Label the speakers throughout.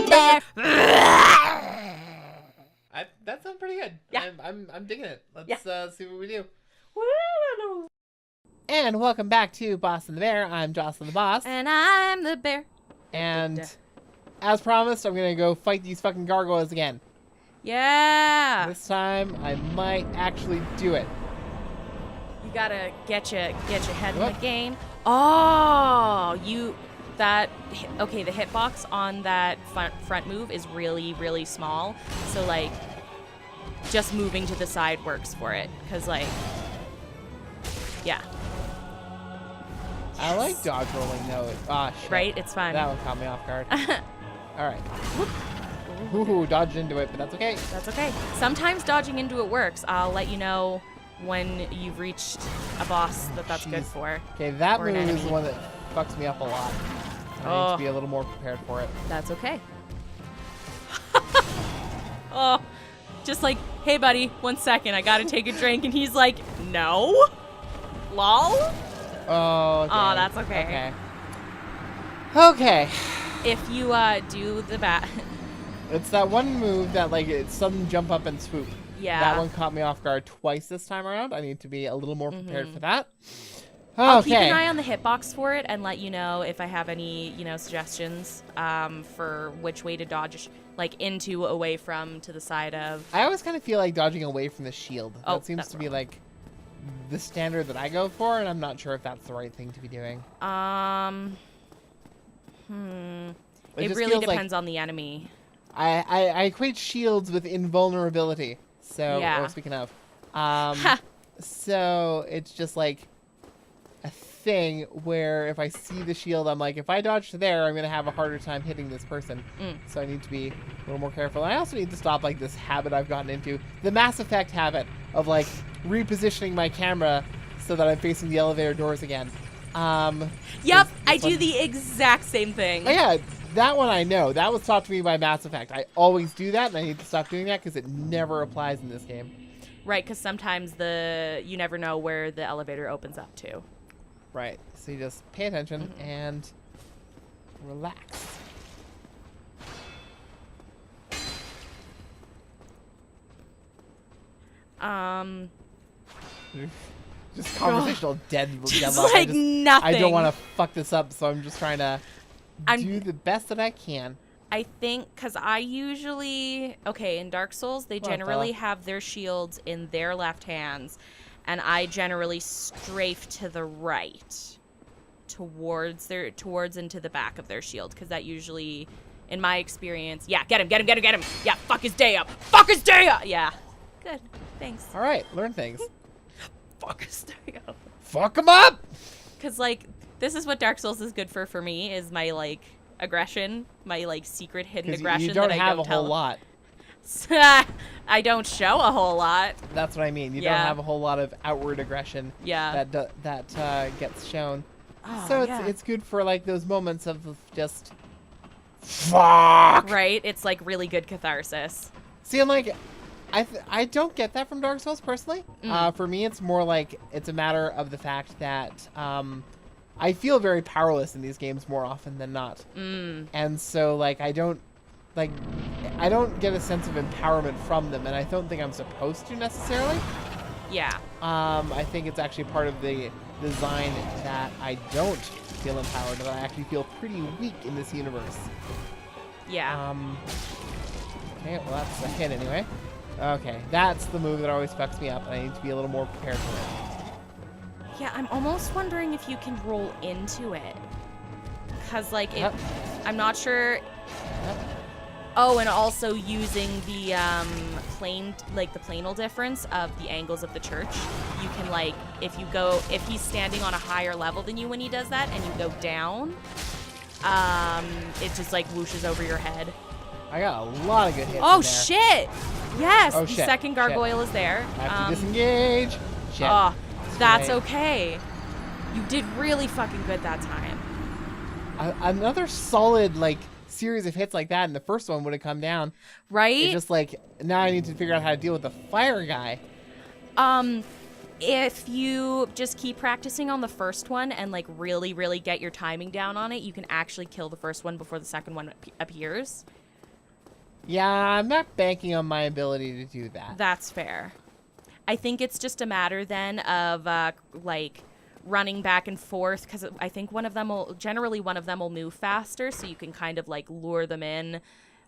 Speaker 1: bear.
Speaker 2: That sounds pretty good.
Speaker 1: Yeah.
Speaker 2: I'm digging it. Let's see what we do.
Speaker 1: Woo!
Speaker 2: And welcome back to Boss and the Bear. I'm Jocelyn the Boss.
Speaker 1: And I'm the bear.
Speaker 2: And as promised, I'm gonna go fight these fucking gargoyles again.
Speaker 1: Yeah.
Speaker 2: This time, I might actually do it.
Speaker 1: You gotta get your head in the game. Oh, okay, the hitbox on that front move is really, really small. So, like, just moving to the side works for it. Because, like, yeah.
Speaker 2: I like dodge rolling, though. Ah, shit.
Speaker 1: Right? It's fun.
Speaker 2: That one caught me off guard. All right. Ooh, dodged into it, but that's okay.
Speaker 1: That's okay. Sometimes dodging into it works. I'll let you know when you've reached a boss that's good for.
Speaker 2: Okay, that
Speaker 1: or
Speaker 2: move
Speaker 1: an
Speaker 2: is
Speaker 1: enemy.
Speaker 2: the one that fucks me up a lot. I need to be a little more prepared for it.
Speaker 1: That's okay. Oh, just like, hey, buddy, 1 second, I gotta take a drink. And he's like, no? Lol?
Speaker 2: Oh, okay.
Speaker 1: Oh, that's okay.
Speaker 2: Okay.
Speaker 1: If you do the bat.
Speaker 2: It's that one move that, like, it's sudden jump up and swoop.
Speaker 1: Yeah.
Speaker 2: That one caught me off guard twice this time around. I need to be a little more prepared for that. Okay.
Speaker 1: I'll keep an eye on the hitbox for it and let you know if I have any, suggestions for which way to dodge, like, into, away from, to the side of.
Speaker 2: I always kind of feel like dodging away from the shield.
Speaker 1: Oh,
Speaker 2: that seems to be, like, the standard that I go for, and I'm not sure if that's the right thing to be doing.
Speaker 1: It really depends on the enemy.
Speaker 2: I equate shields with invulnerability. So,
Speaker 1: Yeah.
Speaker 2: Speaking of. So, it's just like a thing where if I see the shield, I'm like, if I dodge to there, I'm going to have a harder time hitting this person. So I need to be a little more careful. And I also need to stop, like, this habit I've gotten into. The Mass Effect habit of, like, repositioning my camera so that I'm facing the elevator doors again.
Speaker 1: Yep, I do the exact same thing.
Speaker 2: Oh, yeah, that one I know. That was taught to me by Mass Effect. I always do that, and I need to stop doing that because it never applies in this game.
Speaker 1: Right, because sometimes you never know where the elevator opens up to.
Speaker 2: Right, so you just pay attention and relax. Just conversational deadlock.
Speaker 1: Just like nothing.
Speaker 2: I don't want to fuck this up, so I'm just trying to do the best that I can.
Speaker 1: I think, because I usually, in Dark Souls, they generally have their shields in their left hands, and I generally strafe to the right, towards and to the back of their shield, because that usually, in my experience, get him, yeah, fuck his day up, yeah, good, thanks.
Speaker 2: All right, learn things.
Speaker 1: Fuck his day up.
Speaker 2: Fuck him up!
Speaker 1: Because, like, this is what Dark Souls is good for me, is my, like, aggression, my, like, secret hidden aggression
Speaker 2: that I
Speaker 1: don't
Speaker 2: have a whole lot.
Speaker 1: I don't show a whole lot.
Speaker 2: That's what I mean. You don't have a whole lot of outward aggression.
Speaker 1: Yeah.
Speaker 2: That gets shown.
Speaker 1: Oh,
Speaker 2: so it's good for, like, those moments of just fuck.
Speaker 1: Right. It's like really good catharsis.
Speaker 2: See, I'm like, I don't get that from Dark Souls personally. For me, it's more like it's a matter of the fact that I feel very powerless in these games more often than not. And so, like, I don't get a sense of empowerment from them, and I don't think I'm supposed to necessarily.
Speaker 1: Yeah.
Speaker 2: I think it's actually part of the design that I don't feel empowered, that I actually feel pretty weak in this universe.
Speaker 1: Yeah.
Speaker 2: Okay, well, that's a hit anyway. Okay, that's the move that always fucks me up, and I need to be a little more prepared for it.
Speaker 1: Yeah, I'm almost wondering if you can roll into it. Because, like, I'm not sure.
Speaker 2: Yep.
Speaker 1: Oh, and also using the the planal difference of the angles of the church. You can, like, if he's standing on a higher level than you when he does that, and you go down, it just, like, whooshes over your head.
Speaker 2: I got a lot of good hits.
Speaker 1: Oh, shit! Yes,
Speaker 2: oh,
Speaker 1: the second gargoyle is there.
Speaker 2: I have to disengage. Shit.
Speaker 1: Oh, that's okay. You did really fucking good that time.
Speaker 2: Another solid, like, series of hits like that, and the first one would have come down.
Speaker 1: Right?
Speaker 2: It's just like, now I need to figure out how to deal with the fire guy.
Speaker 1: If you just keep practicing on the first one and, like, really, really get your timing down on it, you can actually kill the first one before the second one appears.
Speaker 2: Yeah, I'm not banking on my ability to do that.
Speaker 1: That's fair. I think it's just a matter then of like running back and forth, because I think one of them will move faster, so you can kind of like lure them in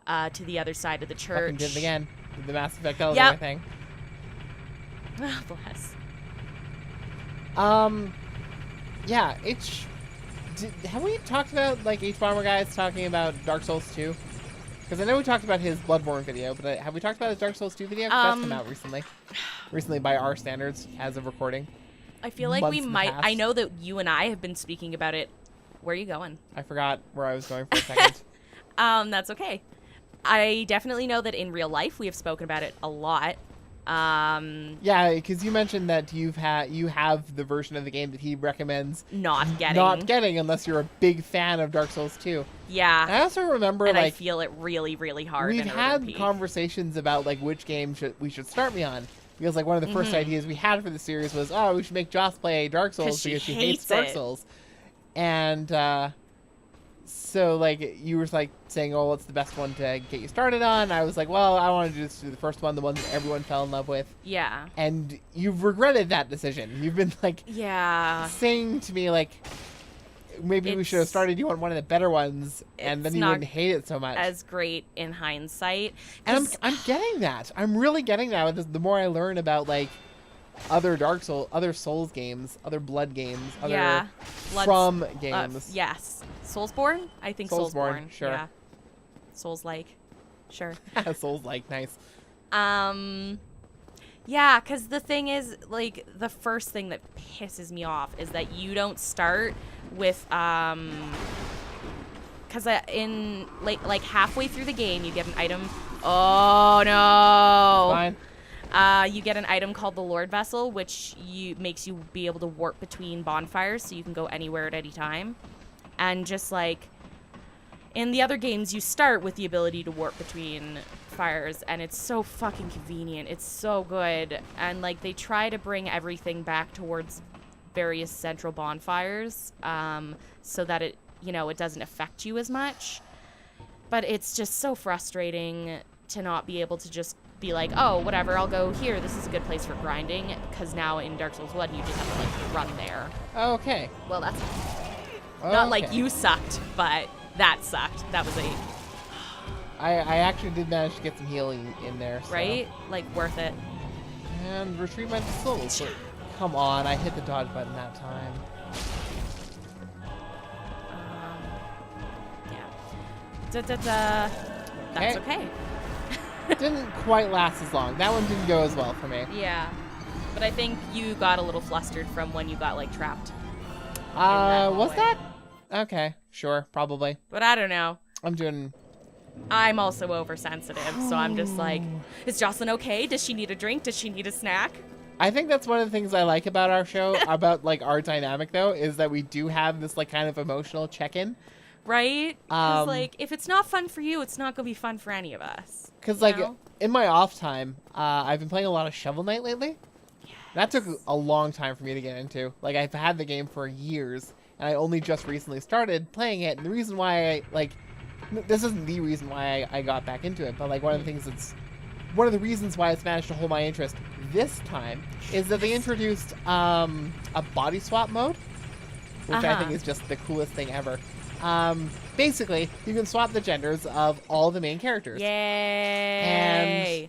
Speaker 1: to the other side of the church.
Speaker 2: Fucking did it again. Did the Mass Effect elevator thing.
Speaker 1: Oh, bless.
Speaker 2: Yeah, have we talked about, like, H-Bomber guys talking about Dark Souls 2? Because I know we talked about his Bloodborne video, but have we talked about his Dark Souls 2 video? 'Cause that's come out recently. Recently by our standards, as of recording.
Speaker 1: I feel like we might. I know that you and I have been speaking about it. Where are you going?
Speaker 2: I forgot where I was going for a second.
Speaker 1: That's okay. I definitely know that in real life we have spoken about it a lot.
Speaker 2: Yeah, because you mentioned that you have the version of the game that he recommends
Speaker 1: not getting
Speaker 2: unless you're a big fan of Dark Souls 2.
Speaker 1: Yeah.
Speaker 2: I also remember,
Speaker 1: and
Speaker 2: like,
Speaker 1: I feel it really, really hard.
Speaker 2: We've had conversations about, like, which game we should start me on. Because, like, one of the first ideas we had for the series was, oh, we should make Joss play Dark Souls because she hates Dark Souls. And so, like, you were, like, saying, oh, what's the best one to get you started on? I was like, well, I want to just do the first one, the one that everyone fell in love with.
Speaker 1: Yeah.
Speaker 2: And you've regretted that decision. You've been, like, saying to me, like, maybe we should have started you on one of the better ones, and then you wouldn't hate it so much.
Speaker 1: As great in hindsight.
Speaker 2: And I'm getting that. I'm really getting that. The more I learn about, like, other Souls games, other Blood games, other From games.
Speaker 1: Yes. Soulsborne? I think Soulsborne.
Speaker 2: Sure.
Speaker 1: Yeah. Souls-like. Sure.
Speaker 2: Souls-like, nice.
Speaker 1: Yeah, because the thing is, like, the first thing that pisses me off is that you don't start with, because in, like, halfway through the game, you get an item. Oh, no.
Speaker 2: Fine.
Speaker 1: You get an item called the Lord Vessel, which makes you be able to warp between bonfires, so you can go anywhere at any time. And just, like, in the other games, you start with the ability to warp between fires, and it's so fucking convenient. It's so good. And, like, they try to bring everything back towards various central bonfires, so that it doesn't affect you as much. But it's just so frustrating to not be able to just be like, oh, whatever, I'll go here. This is a good place for grinding, because now in Dark Souls 1, you just have to, like, run there.
Speaker 2: Okay.
Speaker 1: Well, that's not like you sucked, but that sucked. That was
Speaker 2: I actually did manage to get some healing in there. So.
Speaker 1: Right? Like, worth it.
Speaker 2: And retrieve my souls. So, come on, I hit the dodge button that time.
Speaker 1: Yeah. That's okay.
Speaker 2: Didn't quite last as long. That one didn't go as well for me.
Speaker 1: Yeah. But I think you got a little flustered from when you got, like, trapped.
Speaker 2: Was that? Okay, sure, probably.
Speaker 1: But I don't know.
Speaker 2: I'm
Speaker 1: also oversensitive, so I'm just like, is Jocelyn okay? Does she need a drink? Does she need a snack?
Speaker 2: I think that's one of the things I like about our show, about, like, our dynamic, though, is that we do have this, like, kind of emotional check-in.
Speaker 1: Right? Because, like, if it's not fun for you, it's not going to be fun for any of us.
Speaker 2: Because, like, in my off time, I've been playing a lot of Shovel Knight lately.
Speaker 1: Yes.
Speaker 2: That took a long time for me to get into. Like, I've had the game for years, and I only just recently started playing it. And the reason why this isn't the reason why I got back into it, but, like, one of the reasons why it's managed to hold my interest this time is that they introduced a body swap mode, which I think is just the coolest thing ever. Basically, you can swap the genders of all the main characters.
Speaker 1: Yay!
Speaker 2: And,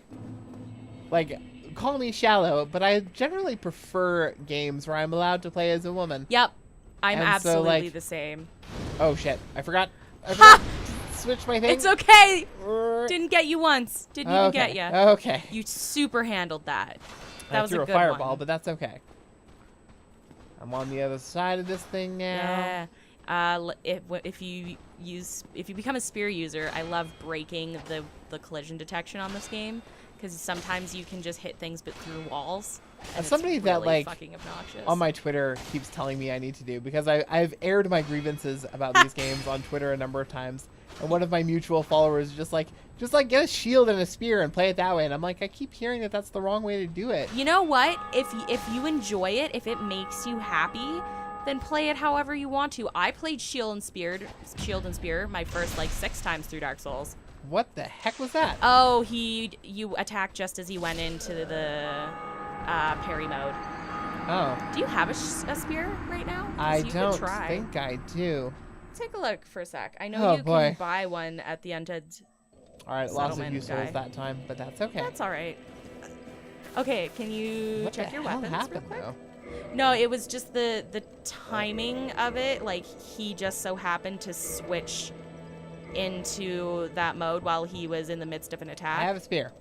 Speaker 2: like, call me shallow, but I generally prefer games where I'm allowed to play as a woman.
Speaker 1: Yep. I'm
Speaker 2: and
Speaker 1: absolutely
Speaker 2: so, like,
Speaker 1: the same.
Speaker 2: Oh, shit. I forgot to switch my thing.
Speaker 1: It's okay! Didn't get you once. Didn't even get you.
Speaker 2: Okay.
Speaker 1: You super handled that. That was
Speaker 2: threw
Speaker 1: a good
Speaker 2: fireball,
Speaker 1: one.
Speaker 2: but that's okay. I'm on the other side of this thing now.
Speaker 1: Yeah. If you become a spear user, I love breaking the collision detection on this game, because sometimes you can just hit things but through walls.
Speaker 2: As somebody
Speaker 1: really
Speaker 2: that, like,
Speaker 1: fucking obnoxious.
Speaker 2: On my Twitter keeps telling me I need to do, because I've aired my grievances about these games on Twitter a number of times, and one of my mutual followers is just like get a shield and a spear and play it that way, and I'm like, I keep hearing that that's the wrong way to do it.
Speaker 1: You know what? If you enjoy it, if it makes you happy, then play it however you want to. I played Shield and Spear my first, like, 6 times through Dark Souls.
Speaker 2: What the heck was that?
Speaker 1: Oh, you attacked just as he went into the parry mode.
Speaker 2: Oh.
Speaker 1: Do you have a spear right now? 'Cause
Speaker 2: I
Speaker 1: you could
Speaker 2: don't
Speaker 1: try.
Speaker 2: think I do.
Speaker 1: Take a look for a sec. I know you can buy one at the undead.
Speaker 2: All right, lots of
Speaker 1: settlement
Speaker 2: use souls that time, but that's okay.
Speaker 1: That's all right. Okay, can you
Speaker 2: What
Speaker 1: check
Speaker 2: the
Speaker 1: your
Speaker 2: hell
Speaker 1: weapons
Speaker 2: happened,
Speaker 1: real quick?
Speaker 2: though?
Speaker 1: No, it was just the timing of it. Like, he just so happened to switch into that mode while he was in the midst of an attack.
Speaker 2: I have a spear.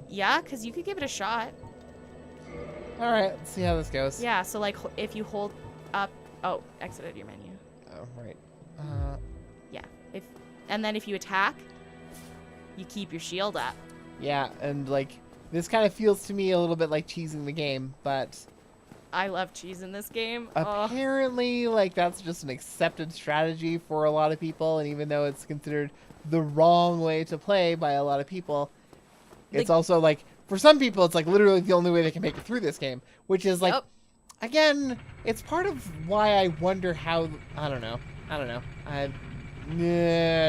Speaker 1: Yeah, because you could give it a shot.
Speaker 2: All right, let's see how this goes.
Speaker 1: Yeah, so, like, if you hold up... Oh, exited your menu.
Speaker 2: Oh, right.
Speaker 1: Yeah. And then if you attack, you keep your shield up.
Speaker 2: Yeah, and, like, this kind of feels to me a little bit like cheesing the game, but...
Speaker 1: I love cheese in this game.
Speaker 2: Apparently, like, that's just an accepted strategy for a lot of people, and even though it's considered the wrong way to play by a lot of people, it's also, like, for some people, it's, like, literally the only way they can make it through this game, which is, like, again, it's part of why I wonder how, I don't know.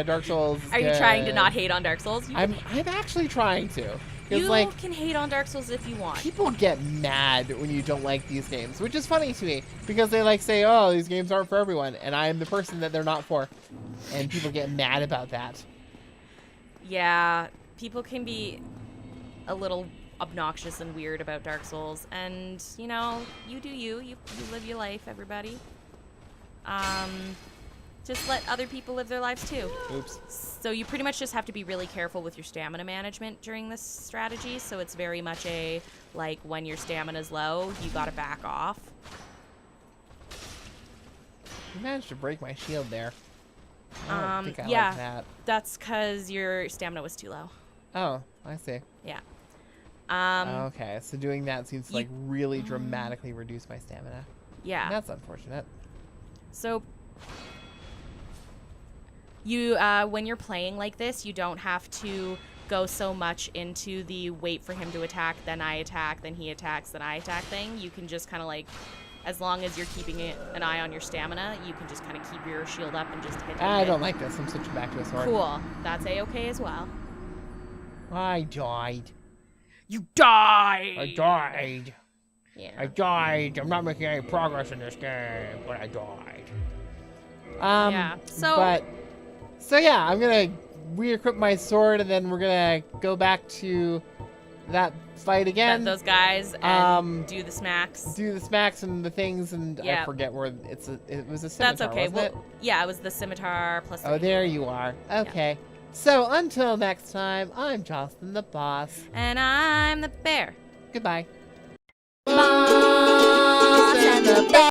Speaker 2: Dark Souls is
Speaker 1: Are you
Speaker 2: good.
Speaker 1: trying to not hate on Dark Souls?
Speaker 2: I'm actually trying to.
Speaker 1: You
Speaker 2: like,
Speaker 1: can hate on Dark Souls if you want.
Speaker 2: people get mad when you don't like these games, which is funny to me because they like say, "Oh, these games aren't for everyone," and I am the person that they're not for, and people get mad about that.
Speaker 1: Yeah, people can be a little obnoxious and weird about Dark Souls, and you know, you do you live your life, everybody. Just let other people live their lives too.
Speaker 2: Oops.
Speaker 1: So you pretty much just have to be really careful with your stamina management during this strategy. So it's very much a, like, when your stamina's low, you gotta back off.
Speaker 2: You managed to break my shield there. I don't think I
Speaker 1: yeah,
Speaker 2: like that.
Speaker 1: That's because your stamina was too low.
Speaker 2: Oh, I see.
Speaker 1: Yeah.
Speaker 2: Okay, so doing that seems to, like, really dramatically reduce my stamina.
Speaker 1: Yeah.
Speaker 2: That's unfortunate.
Speaker 1: So you, when you're playing like this, you don't have to go so much into the wait for him to attack, then I attack, then he attacks, then I attack thing. You can just kind of, like, as long as you're keeping an eye on your stamina, you can just kind of keep your shield up and just hit.
Speaker 2: I don't like this. I'm switching back to a sword.
Speaker 1: Cool. That's A-okay as well.
Speaker 2: I died.
Speaker 1: You died!
Speaker 2: I died.
Speaker 1: Yeah.
Speaker 2: I died. I'm not making any progress in this game, but I died.
Speaker 1: Yeah.
Speaker 2: So yeah, I'm gonna re-equip my sword, and then we're gonna go back to that fight again.
Speaker 1: Those guys and do the smacks.
Speaker 2: Do the smacks and the things, and
Speaker 1: Yeah.
Speaker 2: I forget where it was a scimitar.
Speaker 1: That's okay.
Speaker 2: Wasn't it?
Speaker 1: Yeah, it was the scimitar plus.
Speaker 2: Oh, there you are. Okay. Yeah. So until next time, I'm Jocelyn the Boss.
Speaker 1: And I'm the bear.
Speaker 2: Goodbye.
Speaker 1: Boss and the bear.